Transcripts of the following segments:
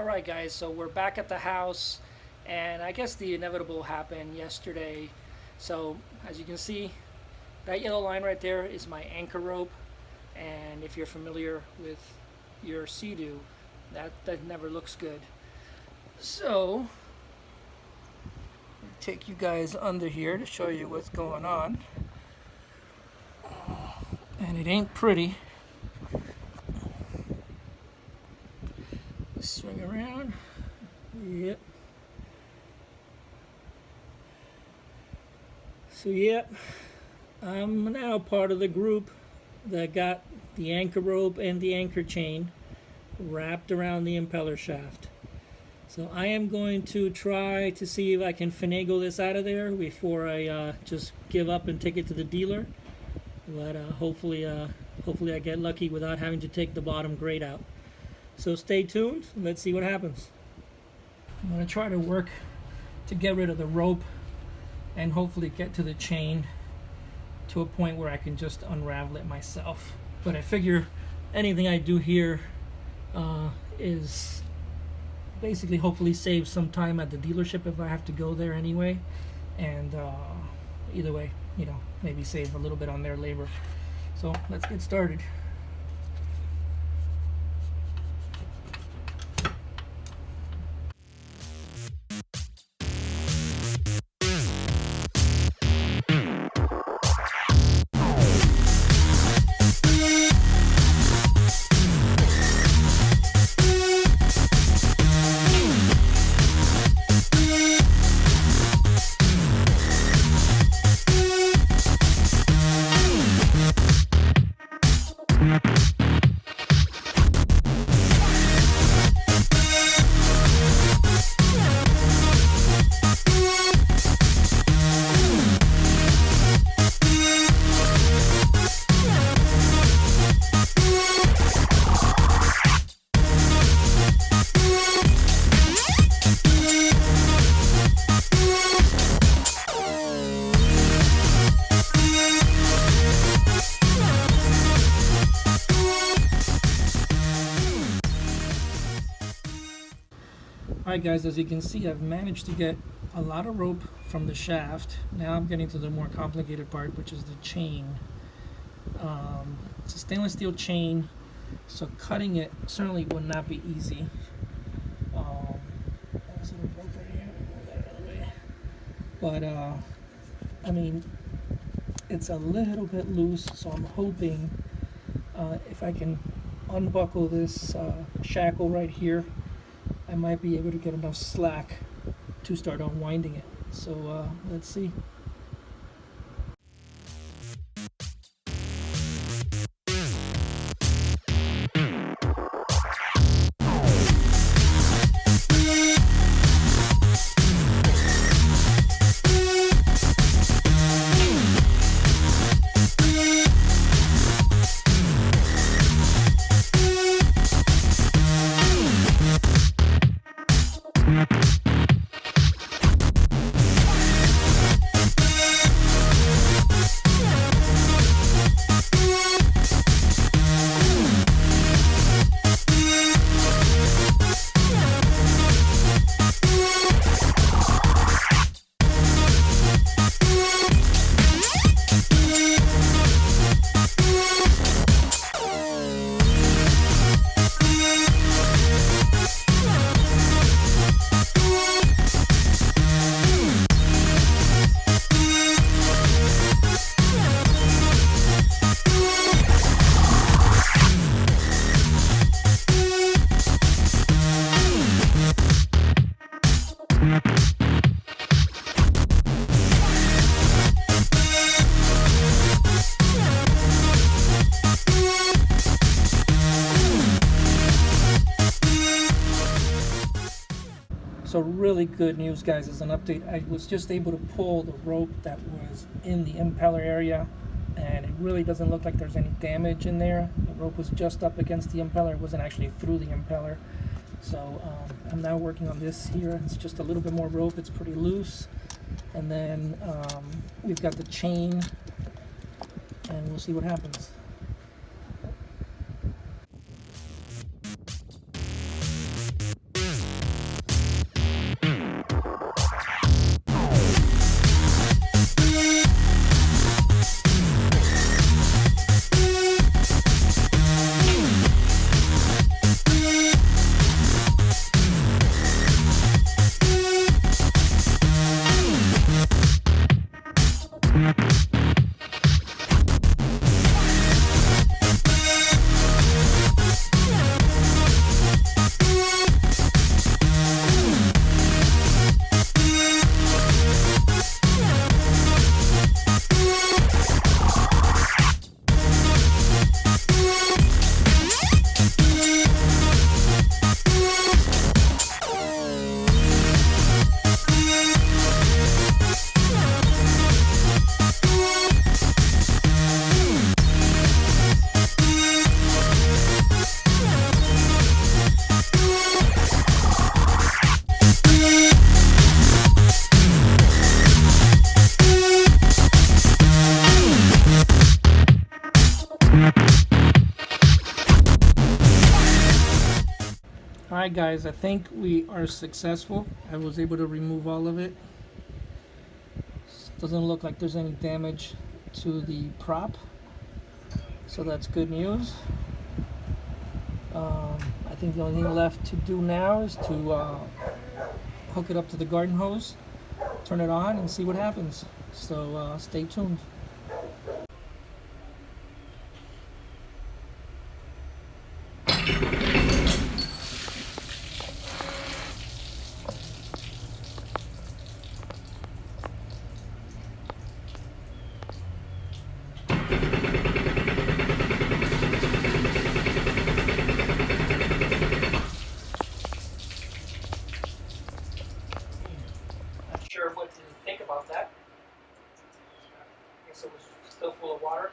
Alright guys, so we're back at the house, and I guess the inevitable happened yesterday. So as you can see, that yellow line right there is my anchor rope, and if you're familiar with your Sea-Doo, that never looks good. So I'll take you guys under here to show you what's going on, and it ain't pretty. Swing around. Yep. So yep, I'm now part of the group that got the anchor rope and the anchor chain wrapped around the impeller shaft. So I am going to try to see if I can finagle this out of there before I just give up and take it to the dealer. But hopefully I get lucky without having to take the bottom grate out. So stay tuned, let's see what happens. I'm going to try to work to get rid of the rope and hopefully get to the chain to a point where I can just unravel it myself. But I figure anything I do here is basically hopefully save some time at the dealership if I have to go there anyway. And either way, you know, maybe save a little bit on their labor. So let's get started. Alright guys, as you can see, I've managed to get a lot of rope from the shaft. Now I'm getting to the more complicated part, which is the chain. It's a stainless steel chain, so cutting it certainly would not be easy. There's a little rope right here. Move that out of the way. But I mean, it's a little bit loose, so I'm hoping if I can unbuckle this shackle right here, I might be able to get enough slack to start unwinding it. So let's see. So really good news, guys, as an update. I was just able to pull the rope that was in the impeller area, and it really doesn't look like there's any damage in there. The rope was just up against the impeller. It wasn't actually through the impeller. So I'm now working on this here. It's just a little bit more rope. It's pretty loose. And then we've got the chain, and we'll see what happens. Alright guys, I think we are successful. I was able to remove all of it. Doesn't look like there's any damage to the prop, so that's good news. I think the only thing left to do now is to hook it up to the garden hose, turn it on, and see what happens. So stay tuned. Not sure what to think about that. I guess it was still full of water.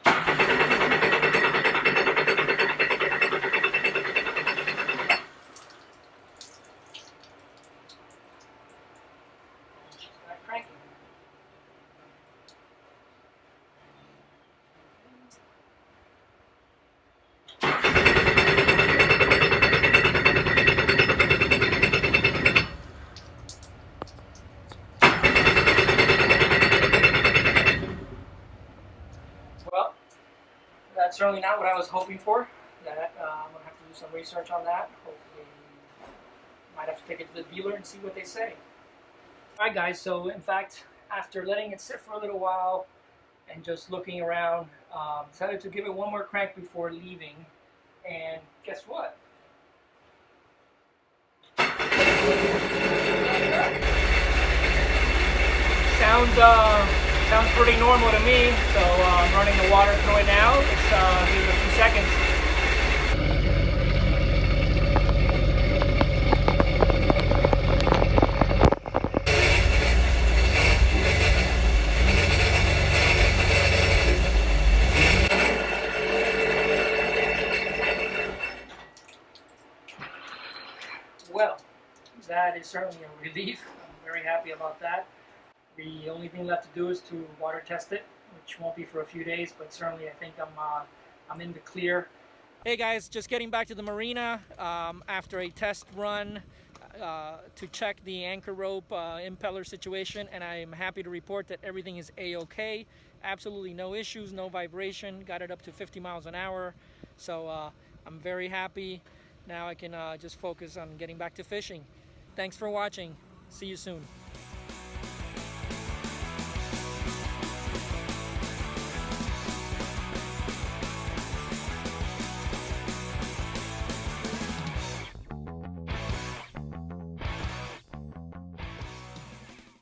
Not cranking. Well, that's certainly not what I was hoping for. That I'm gonna have to do some research on that. Hopefully, might have to take it to the dealer and see what they say. All right, guys. So, in fact, after letting it sit for a little while and just looking around, decided to give it one more crank before leaving. And guess what? Sounds pretty normal to me. So I'm running the water through it now. It's give it a few seconds. Well, that is certainly a relief. I'm very happy about that. The only thing left to do is to water test it, which won't be for a few days, but certainly I think I'm in the clear. Hey guys, just getting back to the marina after a test run to check the anchor rope impeller situation, and I'm happy to report that everything is a-okay. Absolutely no issues, no vibration. Got it up to 50 miles an hour, so I'm very happy. Now I can just focus on getting back to fishing. Thanks for watching. See you soon.